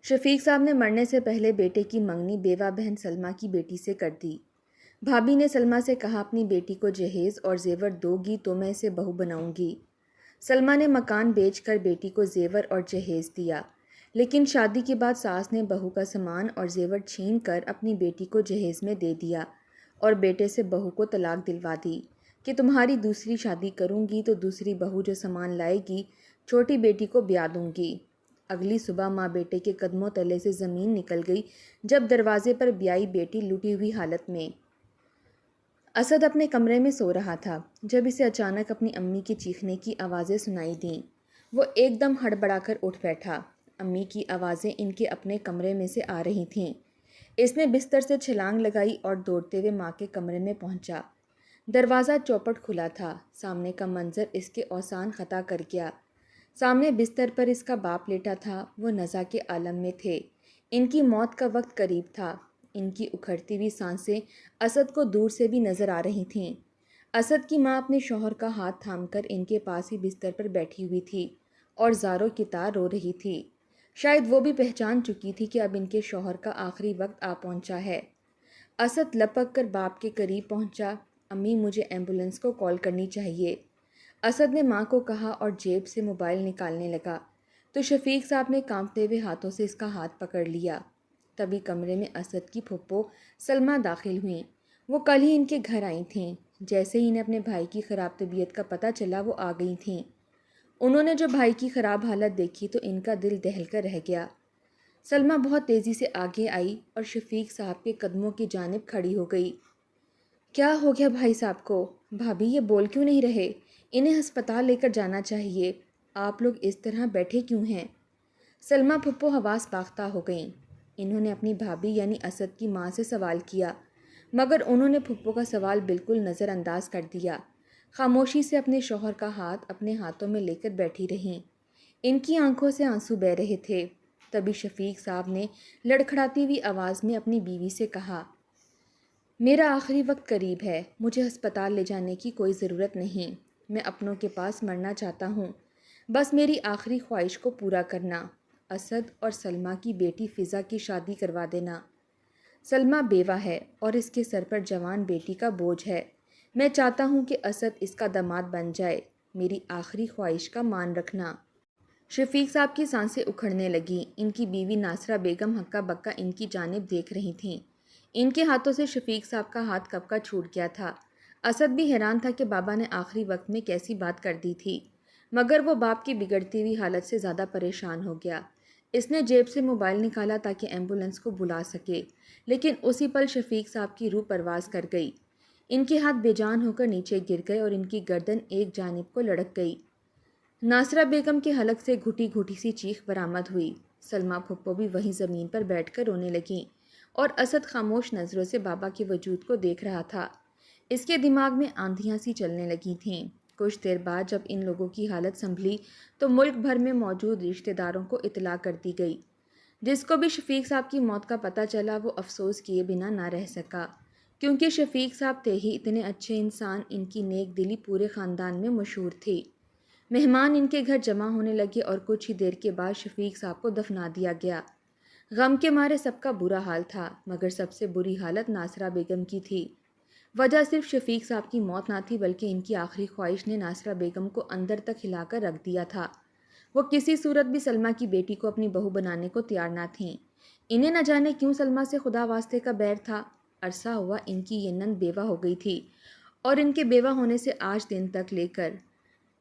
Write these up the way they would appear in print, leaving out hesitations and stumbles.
شفیق صاحب نے مرنے سے پہلے بیٹے کی منگنی بیوہ بہن سلمہ کی بیٹی سے کر دی۔ بھابھی نے سلمہ سے کہا اپنی بیٹی کو جہیز اور زیور دو گی تو میں اسے بہو بناؤں گی۔ سلمہ نے مکان بیچ کر بیٹی کو زیور اور جہیز دیا، لیکن شادی کے بعد ساس نے بہو کا سامان اور زیور چھین کر اپنی بیٹی کو جہیز میں دے دیا اور بیٹے سے بہو کو طلاق دلوا دی کہ تمہاری دوسری شادی کروں گی تو دوسری بہو جو سامان لائے گی چھوٹی بیٹی کو بیاہ دوں گی۔ اگلی صبح ماں بیٹے کے قدموں تلے سے زمین نکل گئی جب دروازے پر بیائی بیٹی لٹی ہوئی حالت میں۔ اسد اپنے کمرے میں سو رہا تھا جب اسے اچانک اپنی امی کی چیخنے کی آوازیں سنائی دیں۔ وہ ایک دم ہڑبڑا کر اٹھ بیٹھا۔ امی کی آوازیں ان کے اپنے کمرے میں سے آ رہی تھیں۔ اس نے بستر سے چھلانگ لگائی اور دوڑتے ہوئے ماں کے کمرے میں پہنچا۔ دروازہ چوپٹ کھلا تھا۔ سامنے کا منظر اس کے اوسان خطا کر گیا۔ سامنے بستر پر اس کا باپ لیٹا تھا۔ وہ نزا کے عالم میں تھے۔ ان کی موت کا وقت قریب تھا۔ ان کی اکھڑتی ہوئی سانسیں اسد کو دور سے بھی نظر آ رہی تھیں۔ اسد کی ماں اپنے شوہر کا ہاتھ تھام کر ان کے پاس ہی بستر پر بیٹھی ہوئی تھی اور زاروں کی طرح رو رہی تھی۔ شاید وہ بھی پہچان چکی تھی کہ اب ان کے شوہر کا آخری وقت آ پہنچا ہے۔ اسد لپک کر باپ کے قریب پہنچا۔ امی مجھے ایمبولنس کو کال کرنی چاہیے، اسد نے ماں کو کہا اور جیب سے موبائل نکالنے لگا تو شفیق صاحب نے کانپتے ہوئے ہاتھوں سے اس کا ہاتھ پکڑ لیا۔ تبھی کمرے میں اسد کی پھپھو سلمہ داخل ہوئیں۔ وہ کل ہی ان کے گھر آئی تھیں۔ جیسے ہی انہیں اپنے بھائی کی خراب طبیعت کا پتہ چلا وہ آ گئی تھیں۔ انہوں نے جو بھائی کی خراب حالت دیکھی تو ان کا دل دہل کر رہ گیا۔ سلمہ بہت تیزی سے آگے آئی اور شفیق صاحب کے قدموں کی جانب کھڑی ہو گئی۔ کیا ہو گیا بھائی صاحب کو؟ بھابھی یہ بول کیوں نہیں رہے؟ انہیں ہسپتال لے کر جانا چاہیے۔ آپ لوگ اس طرح بیٹھے کیوں ہیں؟ سلمہ پھپھو حواس باختہ ہو گئیں۔ انہوں نے اپنی بھابھی یعنی اسد کی ماں سے سوال کیا، مگر انہوں نے پھپھو کا سوال بالکل نظر انداز کر دیا۔ خاموشی سے اپنے شوہر کا ہاتھ اپنے ہاتھوں میں لے کر بیٹھی رہیں۔ ان کی آنکھوں سے آنسو بہہ رہے تھے۔ تبھی شفیق صاحب نے لڑکھڑاتی ہوئی آواز میں اپنی بیوی سے کہا، میرا آخری وقت قریب ہے، مجھے ہسپتال لے جانے کی کوئی ضرورت نہیں۔ میں اپنوں کے پاس مرنا چاہتا ہوں، بس میری آخری خواہش کو پورا کرنا، اسد اور سلمہ کی بیٹی فضا کی شادی کروا دینا۔ سلمہ بیوہ ہے اور اس کے سر پر جوان بیٹی کا بوجھ ہے۔ میں چاہتا ہوں کہ اسد اس کا داماد بن جائے۔ میری آخری خواہش کا مان رکھنا۔ شفیق صاحب کی سانسیں اکھڑنے لگیں۔ ان کی بیوی ناصرہ بیگم ہکا بکا ان کی جانب دیکھ رہی تھیں۔ ان کے ہاتھوں سے شفیق صاحب کا ہاتھ کب کا چھوٹ گیا تھا۔ اسد بھی حیران تھا کہ بابا نے آخری وقت میں کیسی بات کر دی تھی، مگر وہ باپ کی بگڑتی ہوئی حالت سے زیادہ پریشان ہو گیا۔ اس نے جیب سے موبائل نکالا تاکہ ایمبولنس کو بلا سکے، لیکن اسی پل شفیق صاحب کی روح پرواز کر گئی۔ ان کے ہاتھ بے جان ہو کر نیچے گر گئے اور ان کی گردن ایک جانب کو لڑک گئی۔ ناصرہ بیگم کے حلق سے گھٹی گھٹی سی چیخ برآمد ہوئی۔ سلمہ پھپھو بھی وہیں زمین پر بیٹھ کر رونے لگیں اور اسد خاموش نظروں سے بابا کے وجود کو دیکھ رہا تھا۔ اس کے دماغ میں آندھیاں سی چلنے لگی تھیں۔ کچھ دیر بعد جب ان لوگوں کی حالت سنبھلی تو ملک بھر میں موجود رشتہ داروں کو اطلاع کر دی گئی۔ جس کو بھی شفیق صاحب کی موت کا پتہ چلا وہ افسوس کیے بنا نہ رہ سکا، کیونکہ شفیق صاحب تھے ہی اتنے اچھے انسان۔ ان کی نیک دلی پورے خاندان میں مشہور تھی۔ مہمان ان کے گھر جمع ہونے لگے اور کچھ ہی دیر کے بعد شفیق صاحب کو دفنا دیا گیا۔ غم کے مارے سب کا برا حال تھا، مگر سب سے بری حالت ناصرہ بیگم کی تھی۔ وجہ صرف شفیق صاحب کی موت نہ تھی، بلکہ ان کی آخری خواہش نے ناصرہ بیگم کو اندر تک ہلا کر رکھ دیا تھا۔ وہ کسی صورت بھی سلمہ کی بیٹی کو اپنی بہو بنانے کو تیار نہ تھیں۔ انہیں نہ جانے کیوں سلمہ سے خدا واسطے کا بیر تھا۔ عرصہ ہوا ان کی یہ نند بیوہ ہو گئی تھی اور ان کے بیوہ ہونے سے آج دن تک لے کر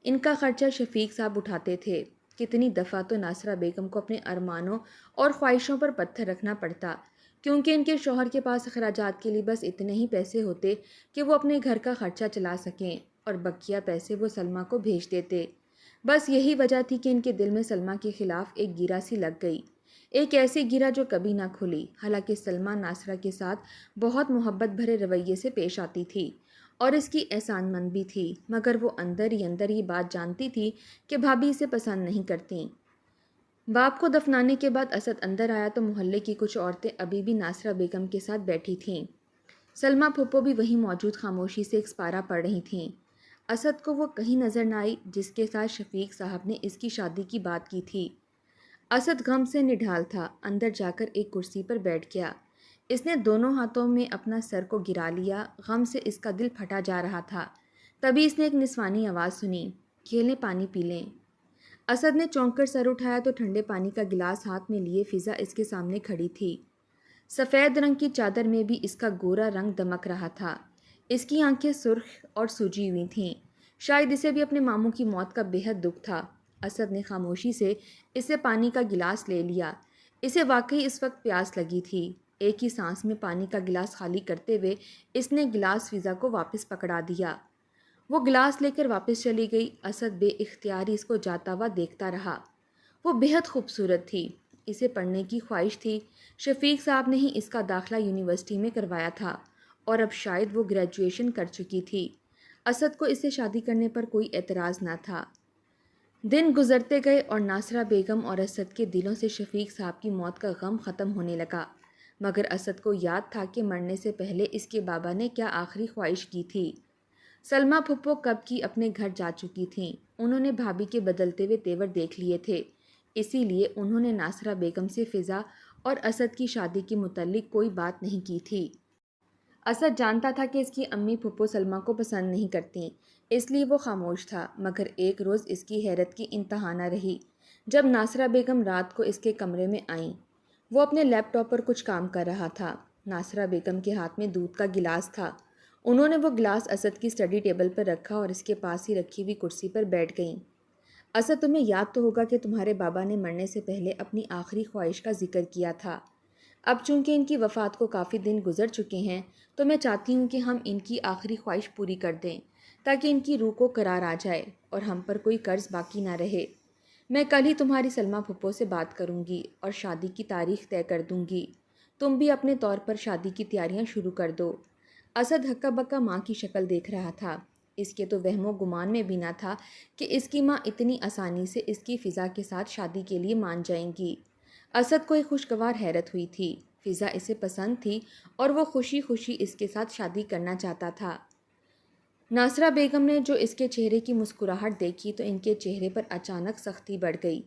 ان کا خرچہ شفیق صاحب اٹھاتے تھے۔ کتنی دفعہ تو ناصرہ بیگم کو اپنے ارمانوں اور خواہشوں پر پتھر رکھنا پڑتا، کیونکہ ان کے شوہر کے پاس اخراجات کے لیے بس اتنے ہی پیسے ہوتے کہ وہ اپنے گھر کا خرچہ چلا سکیں اور بقیہ پیسے وہ سلمہ کو بھیج دیتے۔ بس یہی وجہ تھی کہ ان کے دل میں سلمہ کے خلاف ایک گیرا سی لگ گئی، ایک ایسی گیرا جو کبھی نہ کھلی۔ حالانکہ سلمہ ناصرہ کے ساتھ بہت محبت بھرے رویے سے پیش آتی تھی اور اس کی احسان مند بھی تھی، مگر وہ اندر ہی اندر یہ بات جانتی تھی کہ بھابھی اسے پسند نہیں کرتیں۔ باپ کو دفنانے کے بعد اسد اندر آیا تو محلے کی کچھ عورتیں ابھی بھی ناصرہ بیگم کے ساتھ بیٹھی تھیں۔ سلمہ پھپھو بھی وہیں موجود خاموشی سے ایک سپارہ پڑھ رہی تھیں۔ اسد کو وہ کہیں نظر نہ آئی جس کے ساتھ شفیق صاحب نے اس کی شادی کی بات کی تھی۔ اسد غم سے نڈھال تھا، اندر جا کر ایک کرسی پر بیٹھ گیا۔ اس نے دونوں ہاتھوں میں اپنا سر کو گرا لیا، غم سے اس کا دل پھٹا جا رہا تھا۔ تبھی اس نے ایک نسوانی آواز سنی، کھیلیں پانی پی لیں۔ اسد نے چونک کر سر اٹھایا تو ٹھنڈے پانی کا گلاس ہاتھ میں لیے فضا اس کے سامنے کھڑی تھی۔ سفید رنگ کی چادر میں بھی اس کا گورا رنگ دمک رہا تھا۔ اس کی آنکھیں سرخ اور سوجی ہوئی تھیں، شاید اسے بھی اپنے ماموں کی موت کا بے حد دکھ تھا۔ اسد نے خاموشی سے اسے پانی کا گلاس لے لیا۔ اسے واقعی اس وقت پیاس لگی تھی۔ ایک ہی سانس میں پانی کا گلاس خالی کرتے ہوئے اس نے گلاس فضا کو واپس پکڑا دیا۔ وہ گلاس لے کر واپس چلی گئی۔ اسد بے اختیاری اس کو جاتا ہوا دیکھتا رہا۔ وہ بے حد خوبصورت تھی، اسے پڑھنے کی خواہش تھی۔ شفیق صاحب نے ہی اس کا داخلہ یونیورسٹی میں کروایا تھا اور اب شاید وہ گریجویشن کر چکی تھی۔ اسد کو اس سے شادی کرنے پر کوئی اعتراض نہ تھا۔ دن گزرتے گئے اور ناصرہ بیگم اور اسد کے دلوں سے شفیق صاحب کی موت کا غم ختم ہونے لگا، مگر اسد کو یاد تھا کہ مرنے سے پہلے اس کے بابا نے کیا آخری خواہش کی تھی۔ سلمیٰ پھپھو کب کی اپنے گھر جا چکی تھیں۔ انہوں نے بھابھی کے بدلتے ہوئے تیور دیکھ لیے تھے، اسی لیے انہوں نے ناصرہ بیگم سے فضا اور اسد کی شادی کے متعلق کوئی بات نہیں کی تھی۔ اسد جانتا تھا کہ اس کی امی پھپھو سلمیٰ کو پسند نہیں کرتیں، اس لیے وہ خاموش تھا، مگر ایک روز اس کی حیرت کی انتہا نہ رہی جب ناصرہ بیگم رات کو اس کے کمرے میں آئیں۔ وہ اپنے لیپ ٹاپ پر کچھ کام کر رہا تھا۔ ناصرہ بیگم کے ہاتھ میں دودھ کا گلاس تھا۔ انہوں نے وہ گلاس اسد کی اسٹڈی ٹیبل پر رکھا اور اس کے پاس ہی رکھی ہوئی کرسی پر بیٹھ گئیں۔ اسد، تمہیں یاد تو ہوگا کہ تمہارے بابا نے مرنے سے پہلے اپنی آخری خواہش کا ذکر کیا تھا۔ اب چونکہ ان کی وفات کو کافی دن گزر چکے ہیں تو میں چاہتی ہوں کہ ہم ان کی آخری خواہش پوری کر دیں تاکہ ان کی روح کو قرار آ جائے اور ہم پر کوئی قرض باقی نہ رہے۔ میں کل ہی تمہاری سلمیٰ پھپھو سے بات کروں گی اور شادی کی تاریخ طے کر دوں گی۔ تم بھی اپنے طور پر شادی کی تیاریاں شروع کر دو۔ اسد ہکا بکا ماں کی شکل دیکھ رہا تھا۔ اس کے تو وہم و گمان میں بھی نہ تھا کہ اس کی ماں اتنی آسانی سے اس کی فضا کے ساتھ شادی کے لیے مان جائیں گی۔ اسد کو ایک خوشگوار حیرت ہوئی تھی، فضا اسے پسند تھی اور وہ خوشی خوشی اس کے ساتھ شادی کرنا چاہتا تھا۔ ناصرہ بیگم نے جو اس کے چہرے کی مسکراہٹ دیکھی تو ان کے چہرے پر اچانک سختی بڑھ گئی۔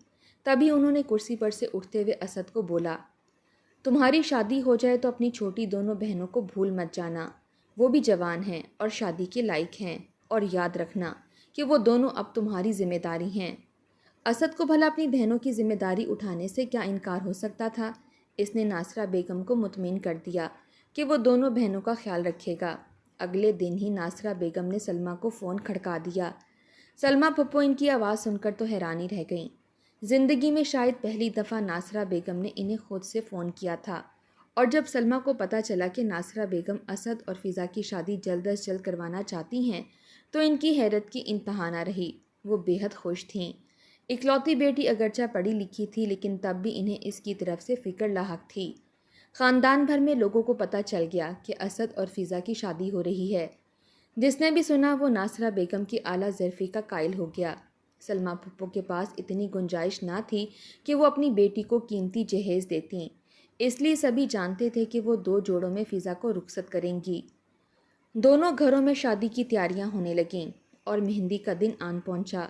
تبھی انہوں نے کرسی پر سے اٹھتے ہوئے اسد کو بولا، تمہاری شادی ہو جائے تو اپنی چھوٹی دونوں بہنوں کو بھول مت جانا، وہ بھی جوان ہیں اور شادی کے لائق ہیں، اور یاد رکھنا کہ وہ دونوں اب تمہاری ذمہ داری ہیں۔ اسد کو بھلا اپنی بہنوں کی ذمہ داری اٹھانے سے کیا انکار ہو سکتا تھا؟ اس نے ناصرہ بیگم کو مطمئن کر دیا کہ وہ دونوں بہنوں کا خیال رکھے گا۔ اگلے دن ہی ناصرہ بیگم نے سلمیٰ کو فون کھڑکا دیا۔ سلمیٰ پھپھو ان کی آواز سن کر تو حیرانی رہ گئیں۔ زندگی میں شاید پہلی دفعہ ناصرہ بیگم نے انہیں خود سے فون کیا تھا، اور جب سلمیٰ کو پتہ چلا کہ ناصرہ بیگم اسد اور فضا کی شادی جلد از جلد کروانا چاہتی ہیں تو ان کی حیرت کی انتہا نہ رہی۔ وہ بے حد خوش تھیں۔ اکلوتی بیٹی اگرچہ پڑھی لکھی تھی لیکن تب بھی انہیں اس کی طرف سے فکر لاحق تھی۔ خاندان بھر میں لوگوں کو پتہ چل گیا کہ اسد اور فضا کی شادی ہو رہی ہے۔ جس نے بھی سنا وہ ناصرہ بیگم کی اعلیٰ ظرفی کا قائل ہو گیا۔ سلمیٰ پھپھو کے پاس اتنی گنجائش نہ تھی کہ وہ اپنی بیٹی کو قیمتی جہیز دیتیں، اس لیے سبھی جانتے تھے کہ وہ 2 جوڑوں میں فضا کو رخصت کریں گی۔ دونوں گھروں میں شادی کی تیاریاں ہونے لگیں اور مہندی کا دن آن پہنچا۔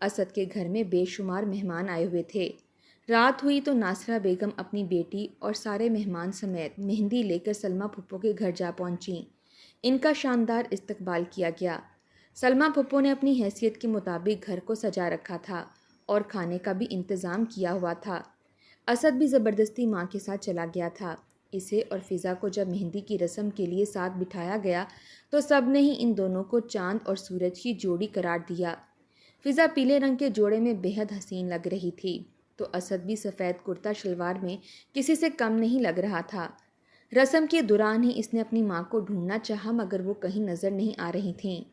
اسد کے گھر میں بے شمار مہمان آئے ہوئے تھے۔ رات ہوئی تو ناصرہ بیگم اپنی بیٹی اور سارے مہمان سمیت مہندی لے کر سلمیٰ پھپھو کے گھر جا پہنچیں۔ ان کا شاندار استقبال کیا گیا۔ سلمیٰ پھپھو نے اپنی حیثیت کے مطابق گھر کو سجا رکھا تھا اور کھانے کا بھی انتظام کیا ہوا تھا۔ اسد بھی زبردستی ماں کے ساتھ چلا گیا تھا۔ اسے اور فضا کو جب مہندی کی رسم کے لیے ساتھ بٹھایا گیا تو سب نے ہی ان دونوں کو چاند اور سورج کی جوڑی قرار دیا۔ فضا پیلے رنگ کے جوڑے میں بے حد حسین لگ رہی تھی تو اسد بھی سفید کرتا شلوار میں کسی سے کم نہیں لگ رہا تھا۔ رسم کے دوران ہی اس نے اپنی ماں کو ڈھونڈنا چاہا مگر وہ کہیں نظر نہیں آ رہی تھیں۔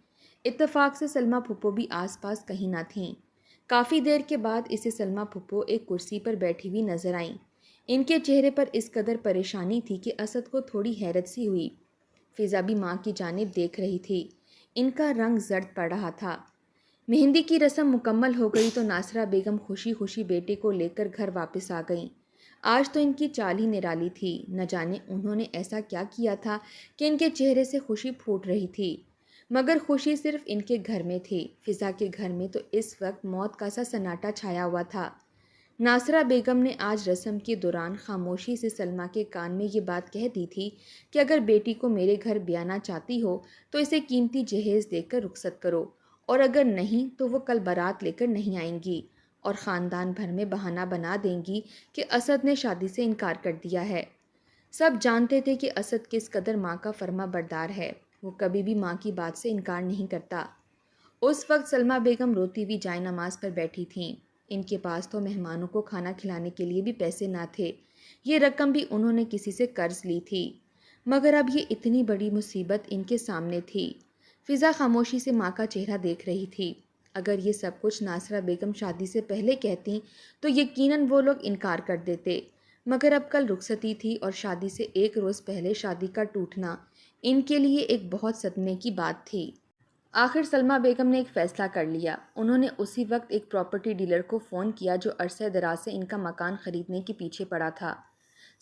اتفاق سے سلمیٰ پھپھو بھی آس پاس کہیں نہ تھیں۔ کافی دیر کے بعد اسے سلمیٰ پھپھو ایک کرسی پر بیٹھی ہوئی نظر آئیں۔ ان کے چہرے پر اس قدر پریشانی تھی کہ اسد کو تھوڑی حیرت سی ہوئی۔ فضا بھی ماں کی جانب دیکھ رہی تھی۔ ان کا رنگ زرد پڑ رہا تھا۔ مہندی کی رسم مکمل ہو گئی تو ناصرہ بیگم خوشی خوشی بیٹے کو لے کر گھر واپس آ گئیں۔ آج تو ان کی چال ہی نرالی تھی، نہ جانے انہوں نے ایسا کیا کیا تھا کہ ان کے چہرے سے خوشی پھوٹ رہی تھی، مگر خوشی صرف ان کے گھر میں تھی۔ فضا کے گھر میں تو اس وقت موت کا سا سناٹا چھایا ہوا تھا۔ ناصرہ بیگم نے آج رسم کے دوران خاموشی سے سلمیٰ کے کان میں یہ بات کہہ دی تھی کہ اگر بیٹی کو میرے گھر بیانا چاہتی ہو تو اسے قیمتی جہیز دے کر رخصت کرو، اور اگر نہیں تو وہ کل بارات لے کر نہیں آئیں گی اور خاندان بھر میں بہانہ بنا دیں گی کہ اسد نے شادی سے انکار کر دیا ہے۔ سب جانتے تھے کہ اسد کس قدر ماں کا فرما بردار ہے، وہ کبھی بھی ماں کی بات سے انکار نہیں کرتا۔ اس وقت سلمیٰ بیگم روتی ہوئی جائے نماز پر بیٹھی تھیں۔ ان کے پاس تو مہمانوں کو کھانا کھلانے کے لیے بھی پیسے نہ تھے، یہ رقم بھی انہوں نے کسی سے قرض لی تھی، مگر اب یہ اتنی بڑی مصیبت ان کے سامنے تھی۔ فضا خاموشی سے ماں کا چہرہ دیکھ رہی تھی۔ اگر یہ سب کچھ ناصرہ بیگم شادی سے پہلے کہتی تو یقیناً وہ لوگ انکار کر دیتے، مگر اب کل رخصتی تھی اور شادی سے ایک روز پہلے شادی کا ٹوٹنا ان کے لیے ایک بہت صدمے کی بات تھی۔ آخر سلمیٰ بیگم نے ایک فیصلہ کر لیا۔ انہوں نے اسی وقت ایک پراپرٹی ڈیلر کو فون کیا جو عرصہ دراز سے ان کا مکان خریدنے کے پیچھے پڑا تھا۔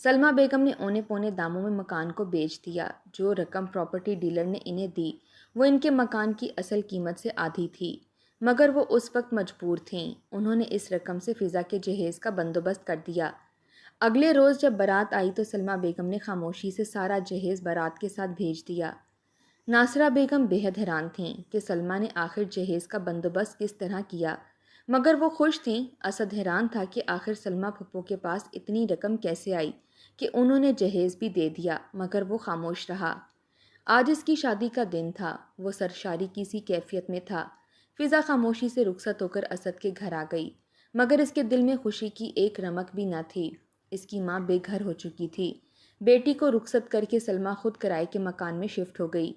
سلمیٰ بیگم نے اونے پونے داموں میں مکان کو بیچ دیا۔ جو رقم پراپرٹی ڈیلر نے انہیں دی وہ ان کے مکان کی اصل قیمت سے آدھی تھی، مگر وہ اس وقت مجبور تھیں۔ انہوں نے اس رقم سے فضا کے جہیز کا بندوبست کر دیا۔ اگلے روز جب بارات آئی تو سلمیٰ بیگم نے خاموشی سے سارا جہیز بارات کے ساتھ بھیج دیا۔ ناصرہ بیگم بے حد حیران تھیں کہ سلمیٰ نے آخر جہیز کا بندوبست کس طرح کیا، مگر وہ خوش تھیں۔ اسد حیران تھا کہ آخر سلمیٰ پھپھو کے پاس اتنی رقم کیسے آئی کہ انہوں نے جہیز بھی دے دیا، مگر وہ خاموش رہا۔ آج اس کی شادی کا دن تھا، وہ سرشاری کی سی کیفیت میں تھا۔ فضا خاموشی سے رخصت ہو کر اسد کے گھر آ گئی، مگر اس کے دل میں خوشی کی ایک رمق بھی نہ تھی۔ اس کی ماں بے گھر ہو چکی تھی۔ بیٹی کو رخصت کر کے سلمیٰ خود کرائے کے مکان میں شفٹ ہو گئی۔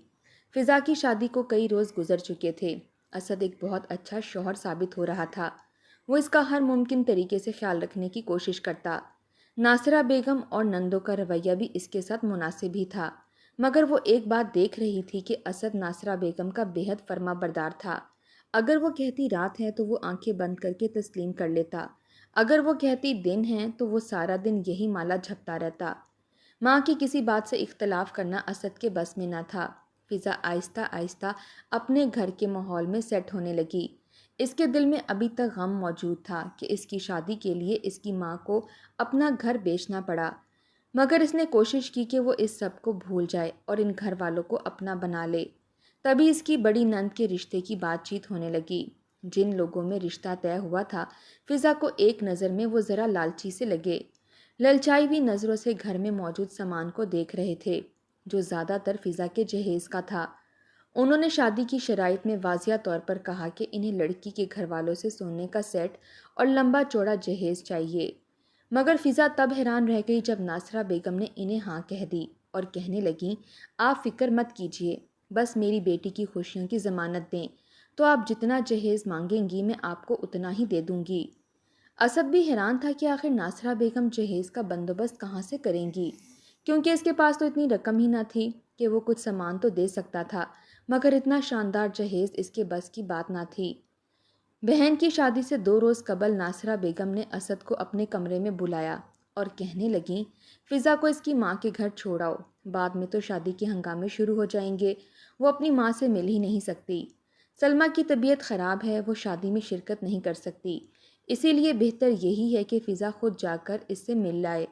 فضا کی شادی کو کئی روز گزر چکے تھے۔ اسد ایک بہت اچھا شوہر ثابت ہو رہا تھا، وہ اس کا ہر ممکن طریقے سے خیال رکھنے کی کوشش کرتا۔ ناصرہ بیگم اور نندوں کا رویہ بھی اس کے ساتھ مناسب ہی تھا، مگر وہ ایک بات دیکھ رہی تھی کہ اسد ناصرہ بیگم کا بے حد فرما بردار تھا۔ اگر وہ کہتی رات ہے تو وہ آنکھیں بند کر کے تسلیم کر لیتا، اگر وہ کہتی دن ہے تو وہ سارا دن یہی مالا جھپتا رہتا۔ ماں کی کسی بات سے اختلاف کرنا اسد کے بس میں نہ تھا۔ فضا آہستہ آہستہ اپنے گھر کے ماحول میں سیٹ ہونے لگی۔ اس کے دل میں ابھی تک غم موجود تھا کہ اس کی شادی کے لیے اس کی ماں کو اپنا گھر بیچنا پڑا، مگر اس نے کوشش کی کہ وہ اس سب کو بھول جائے اور ان گھر والوں کو اپنا بنا لے۔ تبھی اس کی بڑی نند کے رشتے کی بات چیت ہونے لگی۔ جن لوگوں میں رشتہ طے ہوا تھا، فضا کو ایک نظر میں وہ ذرا لالچی سے لگے۔ للچائی ہوئی نظروں سے گھر میں موجود سامان کو دیکھ رہے تھے، جو زیادہ تر فضا کے جہیز کا تھا۔ انہوں نے شادی کی شرائط میں واضح طور پر کہا کہ انہیں لڑکی کے گھر والوں سے سونے کا سیٹ اور لمبا چوڑا جہیز چاہیے، مگر فضا تب حیران رہ گئی جب ناصرہ بیگم نے انہیں ہاں کہہ دی اور کہنے لگیں، آپ فکر مت کیجیے، بس میری بیٹی کی خوشیوں کی ضمانت دیں تو آپ جتنا جہیز مانگیں گی میں آپ کو اتنا ہی دے دوں گی۔ اسد بھی حیران تھا کہ آخر ناصرہ بیگم جہیز کا بندوبست کہاں سے کریں گی، کیونکہ اس کے پاس تو اتنی رقم ہی نہ تھی کہ وہ کچھ سامان تو دے سکتا تھا، مگر اتنا شاندار جہیز اس کے بس کی بات نہ تھی۔ بہن کی شادی سے 2 روز قبل ناصرہ بیگم نے اسد کو اپنے کمرے میں بلایا اور کہنے لگیں، فضا کو اس کی ماں کے گھر چھوڑ آؤ، بعد میں تو شادی کے ہنگامے شروع ہو جائیں گے، وہ اپنی ماں سے مل ہی نہیں سکتی۔ سلمیٰ کی طبیعت خراب ہے، وہ شادی میں شرکت نہیں کر سکتی، اسی لیے بہتر یہی ہے کہ فضا خود جا کر اس سے مل لائے۔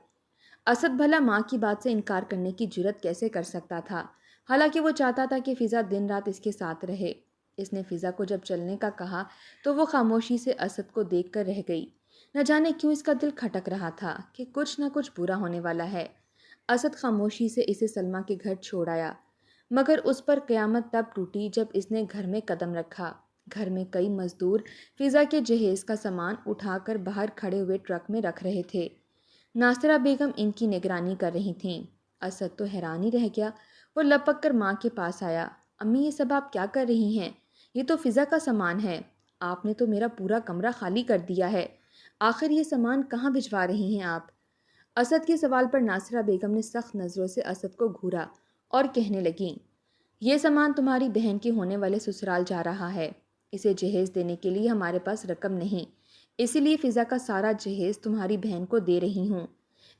اسد بھلا ماں کی بات سے انکار کرنے کی جرت کیسے کر سکتا تھا، حالانکہ وہ چاہتا تھا کہ فضا دن رات اس کے ساتھ رہے۔ اس نے فضا کو جب چلنے کا کہا تو وہ خاموشی سے اسد کو دیکھ کر رہ گئی۔ نہ جانے کیوں اس کا دل کھٹک رہا تھا کہ کچھ نہ کچھ برا ہونے والا ہے۔ اسد خاموشی سے اسے سلمیٰ کے گھر چھوڑ آیا، مگر اس پر قیامت تب ٹوٹی جب اس نے گھر میں قدم رکھا۔ گھر میں کئی مزدور فضا کے جہیز کا سامان اٹھا کر باہر کھڑے ہوئے ٹرک میں رکھ رہے تھے۔ ناصرہ بیگم ان کی نگرانی کر رہی تھیں۔ اسد تو حیران ہی رہ گیا، وہ لپک کر ماں کے پاس آیا۔ امی، یہ سب آپ کیا کر رہی ہیں؟ یہ تو فضا کا سامان ہے، آپ نے تو میرا پورا کمرہ خالی کر دیا ہے، آخر یہ سامان کہاں بھجوا رہی ہیں آپ؟ اسد کے سوال پر ناصرہ بیگم نے سخت نظروں سے اسد کو گھورا اور کہنے لگیں، یہ سامان تمہاری بہن کے ہونے والے سسرال جا رہا ہے، اسے جہیز دینے کے لیے ہمارے پاس رقم نہیں، اسی لیے فضا کا سارا جہیز تمہاری بہن کو دے رہی ہوں۔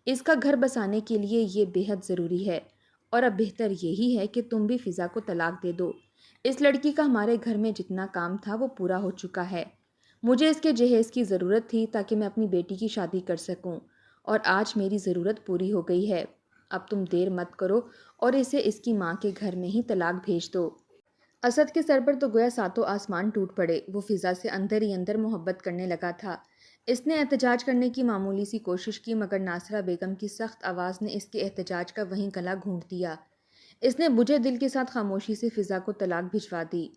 اس کا گھر بسانے کے لیے یہ بے حد ضروری ہے، اور اب بہتر یہی ہے کہ تم بھی فضا کو طلاق دے دو۔ اس لڑکی کا ہمارے گھر میں جتنا کام تھا وہ پورا ہو چکا ہے، مجھے اس کے جہیز کی ضرورت تھی تاکہ میں اپنی بیٹی کی شادی کر سکوں، اور آج میری ضرورت پوری ہو گئی ہے۔ اب تم دیر مت کرو اور اسے اس کی ماں کے گھر میں ہی طلاق بھیج دو۔ اسد کے سر پر تو گویا ساتوں آسمان ٹوٹ پڑے۔ وہ فضا سے اندر ہی اندر محبت کرنے لگا تھا۔ اس نے احتجاج کرنے کی معمولی سی کوشش کی، مگر ناصرہ بیگم کی سخت آواز نے اس کے احتجاج کا وہیں گلا گھونٹ دیا۔ اس نے بجھے دل کے ساتھ خاموشی سے فضا کو طلاق بھجوا دی۔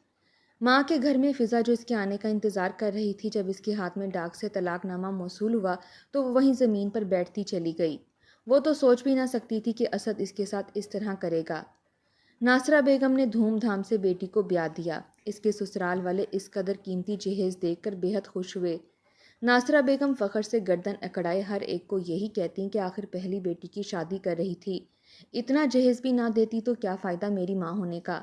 ماں کے گھر میں فضا جو اس کے آنے کا انتظار کر رہی تھی، جب اس کے ہاتھ میں ڈاک سے طلاق نامہ موصول ہوا تو وہ وہیں زمین پر بیٹھتی چلی گئی۔ وہ تو سوچ بھی نہ سکتی تھی کہ اسد اس کے ساتھ اس طرح کرے گا۔ ناصرہ بیگم نے دھوم دھام سے بیٹی کو بیاہ دیا۔ اس کے سسرال والے اس قدر قیمتی جہیز دیکھ کر بے حد خوش ہوئے۔ ناصرہ بیگم فخر سے گردن اکڑائے ہر ایک کو یہی کہتی کہ آخر پہلی بیٹی کی شادی کر رہی تھی، اتنا جہیز بھی نہ دیتی تو کیا فائدہ میری ماں ہونے کا۔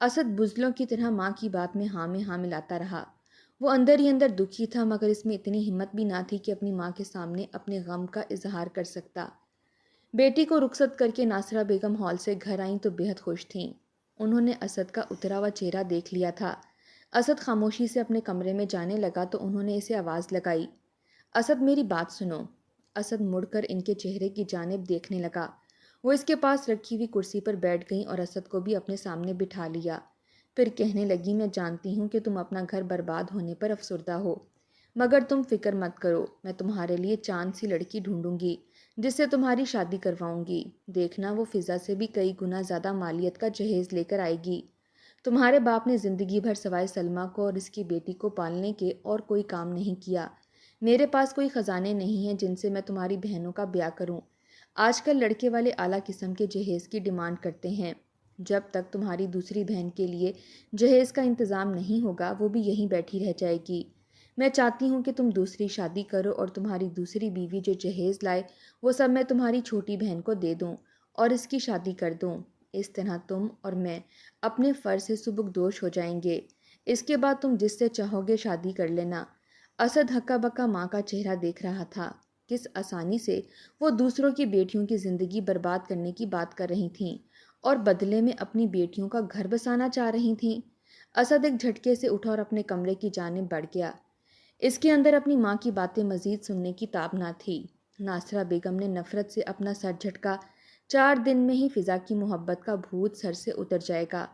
اسد بزدلوں کی طرح ماں کی بات میں ہاں ملاتا رہا۔ وہ اندر ہی اندر دکھی تھا، مگر اس میں اتنی ہمت بھی نہ تھی کہ اپنی ماں کے سامنے اپنے غم کا اظہار کر سکتا۔ بیٹی کو رخصت کر کے ناصرہ بیگم ہال سے گھر آئیں تو بے حد خوش تھیں۔ انہوں نے اسد کا اترا ہوا چہرہ دیکھ لیا تھا۔ اسد خاموشی سے اپنے کمرے میں جانے لگا تو انہوں نے اسے آواز لگائی، اسد میری بات سنو۔ اسد مڑ کر ان کے چہرے کی جانب دیکھنے لگا۔ وہ اس کے پاس رکھی ہوئی کرسی پر بیٹھ گئیں اور اسد کو بھی اپنے سامنے بٹھا لیا۔ پھر کہنے لگی، میں جانتی ہوں کہ تم اپنا گھر برباد ہونے پر افسردہ ہو، مگر تم فکر مت کرو، میں تمہارے لیے چاند سی لڑکی ڈھونڈوں گی جس سے تمہاری شادی کرواؤں گی۔ دیکھنا وہ فضا سے بھی کئی گنا زیادہ مالیت کا جہیز لے کر آئے گی۔ تمہارے باپ نے زندگی بھر سوائے سلمیٰ کو اور اس کی بیٹی کو پالنے کے اور کوئی کام نہیں کیا۔ میرے پاس کوئی خزانے نہیں ہیں جن سے میں تمہاری بہنوں کا بیاہ کروں۔ آج کل لڑکے والے اعلیٰ قسم کے جہیز کی ڈیمانڈ کرتے ہیں۔ جب تک تمہاری دوسری بہن کے لیے جہیز کا انتظام نہیں ہوگا وہ بھی یہیں بیٹھی رہ جائے گی۔ میں چاہتی ہوں کہ تم دوسری شادی کرو اور تمہاری دوسری بیوی جو جہیز لائے وہ سب میں تمہاری چھوٹی بہن کو دے دوں اور اس کی شادی کر دوں۔ اس طرح تم اور میں اپنے فرض سے سبکدوش ہو جائیں گے۔ اس کے بعد تم جس سے چاہو گے شادی کر لینا۔ اسد ہکا بکا ماں کا چہرہ دیکھ رہا تھا۔ کس آسانی سے وہ دوسروں کی بیٹیوں کی زندگی برباد کرنے کی بات کر رہی تھیں اور بدلے میں اپنی بیٹیوں کا گھر بسانا چاہ رہی تھیں۔ اسد ایک جھٹکے سے اٹھا اور اپنے کمرے کی جانب بڑھ گیا۔ اس کے اندر اپنی ماں کی باتیں مزید سننے کی تاب نہ تھی۔ ناصرہ بیگم نے نفرت سے اپنا سر جھٹکا۔ 4 دن میں ہی فضا کی محبت کا بھوت سر سے اتر جائے گا،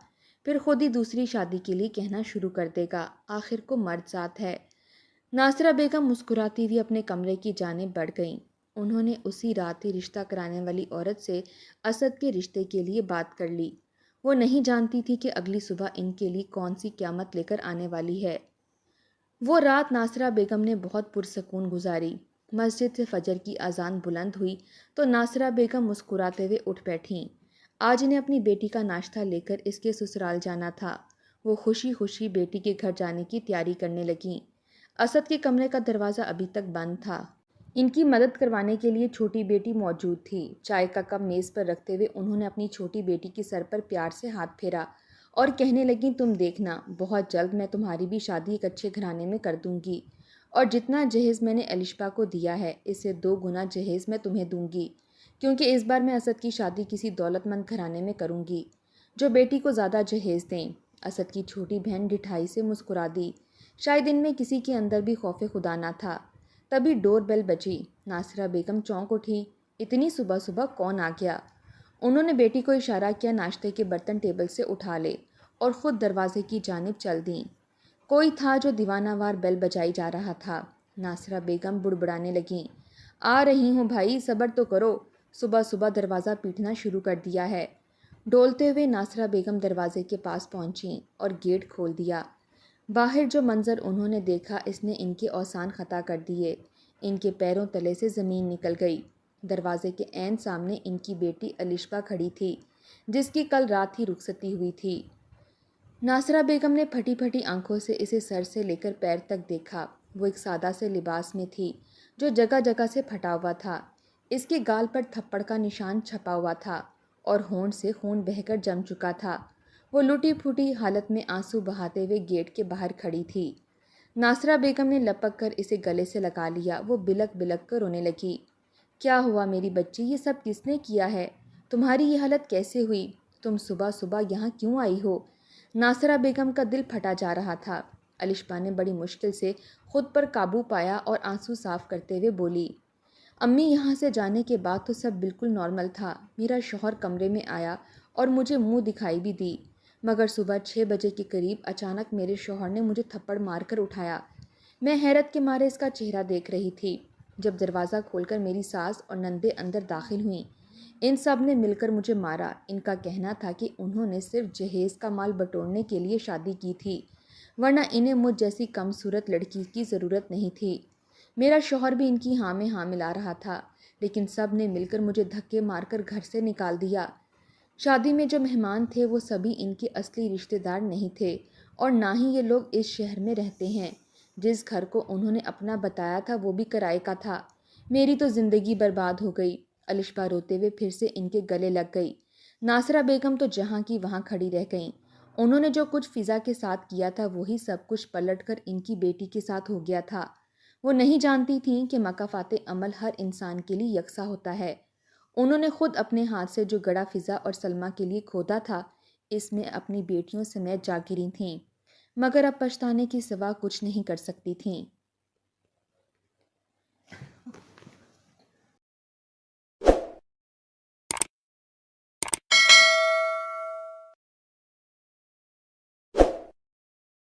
پھر خود ہی دوسری شادی کے لیے کہنا شروع کر دے گا۔ آخر کو مرد ذات ہے۔ ناصرہ بیگم مسکراتی ہوئی اپنے کمرے کی جانب بڑھ گئیں۔ انہوں نے اسی رات ہی رشتہ کرانے والی عورت سے اسد کے رشتے کے لیے بات کر لی۔ وہ نہیں جانتی تھی کہ اگلی صبح ان کے لیے کون سی قیامت لے کر آنے والی ہے۔ وہ رات ناصرہ بیگم نے بہت پرسکون گزاری۔ مسجد سے فجر کی اذان بلند ہوئی تو ناصرہ بیگم مسکراتے ہوئے اٹھ بیٹھیں۔ آج انہیں اپنی بیٹی کا ناشتہ لے کر اس کے سسرال جانا تھا۔ وہ خوشی خوشی بیٹی کے گھر جانے کی تیاری کرنے لگیں۔ اسد کے کمرے کا دروازہ ابھی تک بند تھا۔ ان کی مدد کروانے کے لیے چھوٹی بیٹی موجود تھی۔ چائے کا کپ میز پر رکھتے ہوئے انہوں نے اپنی چھوٹی بیٹی کے سر پر پیار سے ہاتھ پھیرا اور کہنے لگیں، تم دیکھنا بہت جلد میں تمہاری بھی شادی ایک اچھے گھرانے میں کر دوں گی، اور جتنا جہیز میں نے الشبا کو دیا ہے اس سے 2 گنا جہیز میں تمہیں دوں گی، کیونکہ اس بار میں اسد کی شادی کسی دولت مند گھرانے میں کروں گی جو بیٹی کو زیادہ جہیز دیں۔ اسد کی چھوٹی بہن ڈٹھائی سے مسکرا دی۔ شاید ان میں کسی کے اندر بھی خوف خدا نہ تھا۔ تبھی ڈور بیل بجی۔ ناصرہ بیگم چونک اٹھی۔ اتنی صبح صبح کون آ گیا؟ انہوں نے بیٹی کو اشارہ کیا ناشتے کے برتن ٹیبل سے اٹھا لے اور خود دروازے کی جانب چل دیں۔ کوئی تھا جو دیوانہ وار بیل بجائی جا رہا تھا۔ ناصرہ بیگم بڑبڑانے لگیں، آ رہی ہوں بھائی، صبر تو کرو، صبح صبح دروازہ پیٹنا شروع کر دیا ہے۔ ڈولتے ہوئے ناصرہ بیگم دروازے کے پاس پہنچیں اور گیٹ کھول دیا۔ باہر جو منظر انہوں نے دیکھا اس نے ان کے اوسان خطا کر دیے۔ ان کے پیروں تلے سے زمین نکل گئی۔ دروازے کے عین سامنے ان کی بیٹی الشبا کھڑی تھی جس کی کل رات ہی رخصتی ہوئی تھی۔ ناصرہ بیگم نے پھٹی پھٹی آنکھوں سے اسے سر سے لے کر پیر تک دیکھا۔ وہ ایک سادہ سے لباس میں تھی جو جگہ جگہ سے پھٹا ہوا تھا۔ اس کے گال پر تھپڑ کا نشان چھپا ہوا تھا اور ہونٹ سے خون بہہ کر جم چکا تھا۔ وہ لٹی پھوٹی حالت میں آنسو بہاتے ہوئے گیٹ کے باہر کھڑی تھی۔ ناصرہ بیگم نے لپک کر اسے گلے سے لگا لیا۔ وہ بلک بلک کر رونے لگی۔ کیا ہوا میری بچی، یہ سب کس نے کیا ہے؟ تمہاری یہ حالت کیسے ہوئی؟ تم صبح صبح یہاں کیوں آئی ہو؟ ناصرہ بیگم کا دل پھٹا جا رہا تھا۔ الشبا نے بڑی مشکل سے خود پر قابو پایا اور آنسو صاف کرتے ہوئے بولی، امی یہاں سے جانے کے بعد تو سب بالکل نارمل تھا۔ میرا شوہر کمرے میں آیا اور مجھے منہ دکھائی بھی دی، مگر صبح 6 بجے کے قریب اچانک میرے شوہر نے مجھے تھپڑ مار کر اٹھایا۔ میں حیرت کے مارے اس کا چہرہ دیکھ رہی تھی۔ جب دروازہ کھول کر میری ساس اور نندیں اندر داخل ہوئیں، ان سب نے مل کر مجھے مارا۔ ان کا کہنا تھا کہ انہوں نے صرف جہیز کا مال بٹورنے کے لیے شادی کی تھی، ورنہ انہیں مجھ جیسی کم صورت لڑکی کی ضرورت نہیں تھی۔ میرا شوہر بھی ان کی ہاں میں ہاں ملا رہا تھا، لیکن سب نے مل کر مجھے دھکے مار کر گھر سے نکال دیا۔ شادی میں جو مہمان تھے وہ سبھی ان کے اصلی رشتہ دار نہیں تھے، اور نہ ہی یہ لوگ اس شہر میں رہتے ہیں۔ جس گھر کو انہوں نے اپنا بتایا تھا وہ بھی کرائے کا تھا۔ میری تو زندگی برباد ہو گئی۔ الشبا روتے ہوئے پھر سے ان کے گلے لگ گئی۔ ناصرہ بیگم تو جہاں کی وہاں کھڑی رہ گئیں۔ انہوں نے جو کچھ فضا کے ساتھ کیا تھا وہی سب کچھ پلٹ کر ان کی بیٹی کے ساتھ ہو گیا تھا۔ وہ نہیں جانتی تھیں کہ مکافات عمل ہر انسان کے لیے یکساں ہوتا ہے۔ انہوں نے خود اپنے ہاتھ سے جو گڑھا فضا اور سلمیٰ کے لیے کھودا تھا، اس میں اپنی بیٹیوں سمیت جا گری تھیں، مگر اب پچھتانے کے سوا کچھ نہیں کر سکتی تھیں۔